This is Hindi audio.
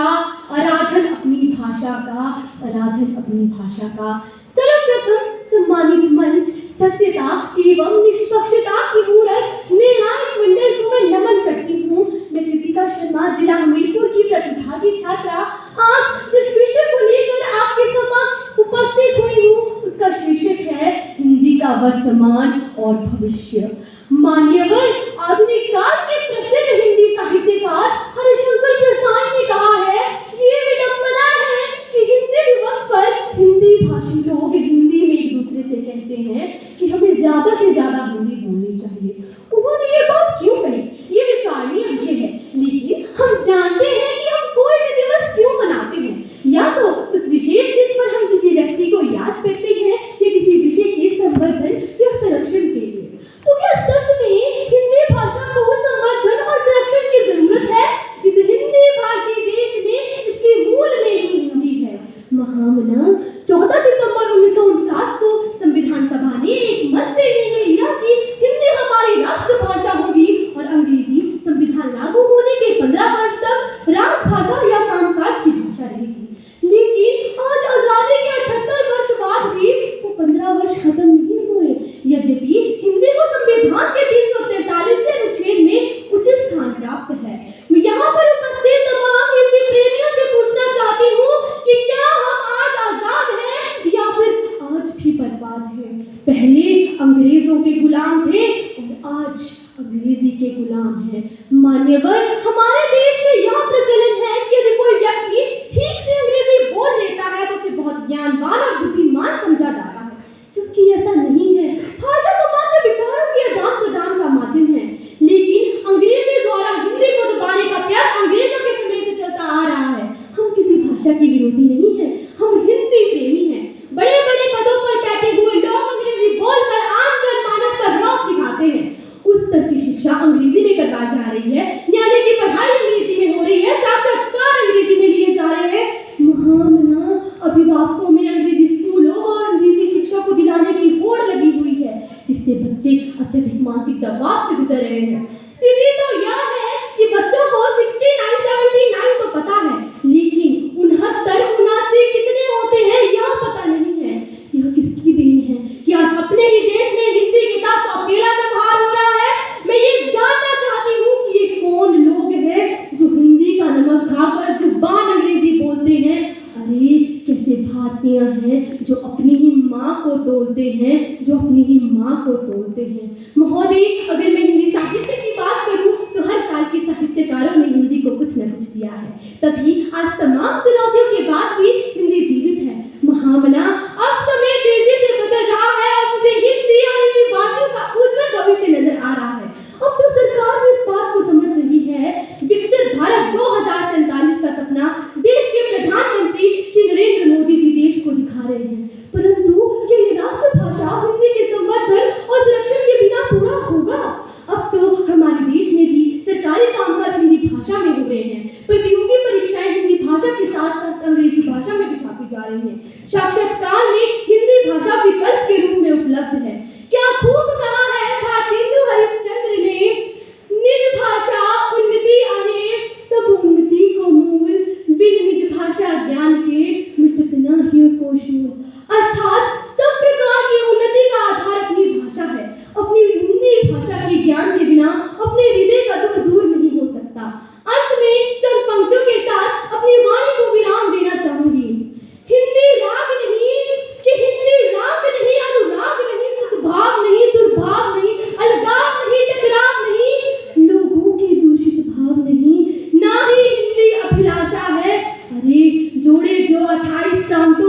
का, आराधन अपनी भाषा का, आराधन अपनी भाषा का। सर्वप्रथम सम्मानित मंच, सत्यता एवं निष्पक्षता की मूरत निर्णायक मंडल को मैं नमन करती हूँ। मैं कृतिका शर्मा, जिला हमीरपुर की प्रतिभागी छात्रा, आज जिस विषय को लेकर आपके समक्ष उपस्थित हुई हूँ उसका शीर्षक है हिंदी का वर्तमान और भविष्य। मान्यवर, आधुनिक काल के प्रसिद्ध हिंदी साहित्यकार हरिशंकर प्रसाद ने कहा है, ये विडंबना है कि हिंदी दिवस पर हिंदी भाषी लोग हिंदी में एक दूसरे से कहते हैं कि हमें ज्यादा से ज्यादा हिंदी बोलनी चाहिए। उन्होंने ये बात क्यों कही, ये विचारणीय विषय है, लेकिन हम जानते हैं कि हम कोई भी दिवस क्यों मनाते हैं। या तो उस विशेष दिन पर हम किसी व्यक्ति को याद करते हैं या किसी विषय के संवर्धन या संरक्षण के लिए। तो क्या सच में हिंदी भाषा को संवर्धन और संरक्षण की जरूरत है? इस हिंदी भाषी देश में इसके मूल में ही हिंदी है। महामना 14 सितंबर 1949 को संविधान सभा ने एक मत से निर्णय लिया कि हिंदी हमारी राष्ट्रभाषा होगी और अंग्रेजी संविधान लागू होने के 15 वर्ष तक राजभाषा या कामकाज की भाषा रहेगी। लेकिन आज आजादी के 78 वर्ष बाद भी वो 15 वर्ष खत्म नहीं हुए। यद्यपि हिंदी को संविधान के 343 अनुच्छेद में उचित स्थान प्राप्त है। मैं यहाँ पर उपस्थित तमाम हिंदी प्रेमियों से पूछना चाहती हूँ कि क्या हम आज आजाद हैं या फिर आज भी बर्बाद हैं? पहले अंग्रेजों के गुलाम थे और आज अंग्रेजी के गुलाम हैं। मान्यवर, हमारे देश में यह प्रचलन है कि यदि कोई व्यक्ति ठीक से अंग्रेजी बोल लेता है तो उसे बहुत ज्ञानवान और बुद्धिमान समझा जाता है, जबकि ऐसा नहीं है। भाषा तो मात्र विचारों के आदान प्रदान का माध्यम है, लेकिन अंग्रेजी द्वारा हिंदी को दबाने का प्रयास अंग्रेजों के समय से चलता आ रहा है। हम किसी भाषा के विरोधी नहीं है, हम हिंदी प्रेमी हैं। बड़े बड़े पदों पर बैठे हुए लोग अंग्रेजी बोलकर आम जनमानस का रौब दिखाते हैं। उस स्तर की शिक्षा अंग्रेजी में करवाई जा रही है, न्यायालय की पढ़ाई अंग्रेजी में हो रही है, साक्षात्कार अंग्रेजी में लिए जा रहे हैं। महामना, अभिभावकों में अंग्रेजी स्कूलों और अंग्रेजी शिक्षा को दिलाने की होड़ लगी हुई है, जिससे बच्चे अत्यधिक मानसिक दबाव से गुजर रहे हैं। स्थिति तो यह है कि बच्चों को 69, 79 तो पता है, लेकिन 69, 79 कितने होते हैं यह पता नहीं है। यह किसकी देन है कि आज अपने ही देश में हिंदी के साथ सौतेला व्यवहार हो रहा है? मैं ये जानना चाहती हूँ कि ये कौन लोग हैं जो हिंदी का नमक खाकर जुबान अंग्रेजी बोलते हैं। अरे कैसे भारतीय हैं जो अपनी ही माँ को तोलते हैं, जो अपनी ही माँ को तोलते हैं। महोदय, अगर मैं हिंदी साहित्य की बात करूं तो हर काल के साहित्यकारों ने हिंदी को कुछ न कुछ दिया है, तभी आज तमाम चुनौतियों के बाद भी हिंदी जीवित है। महामना, अब समय तेजी से बदल रहा है और मुझे हिंदी और हिंदी भाषा का उज्जवल भविष्य नजर आ रहा है। अब तो सरकार भी इस बात को समझ रही है। विकसित भारत 2047 का सपना देश के प्रधानमंत्री श्री नरेंद्र मोदी जी देश को दिखा रहे हैं, परंतु क्या ये राष्ट्रभाषा हिंदी के संवर्धन और संरक्षण के बिना पूरा होगा? अब तो हमारे देश में भी सरकारी कामकाज हिंदी भाषा में हो रहे हैं, प्रतियोगी परीक्षाएं हिंदी भाषा के साथ साथ अंग्रेजी भाषा में भी छापी जा रही हैं। साक्षात्कार में हिंदी भाषा विकल्प के रूप में उपलब्ध है। क्या खूब कहा है भारतेंदु हरिश्चंद्र ने, निज भाषा उन्नति आहे, सब उन्नति को मूल, बिन निज भाषा ज्ञान के मिटत नाही को शूल। अर्थात सब प्रकार की उन्नति का आधार अपनी भाषा है। अपनी हिंदी भाषा के ज्ञान के बिना अपने हृदय का दुख दूर नहीं हो सकता। अंत में चंद पंक्तियों के साथ अपनी वाणी को विराम देना चाहूंगी। हिंदी राग नहीं कि हिंदी राग नहीं, अनुराग नहीं, सद्भाव नहीं, दुर्भाव नहीं, अलगाव नहीं, टकराव नहीं, लोगों के दूषित भाव नहीं, ना ही हिंदी अभिलाषा है। अरे जोड़े जो 28 प्रांत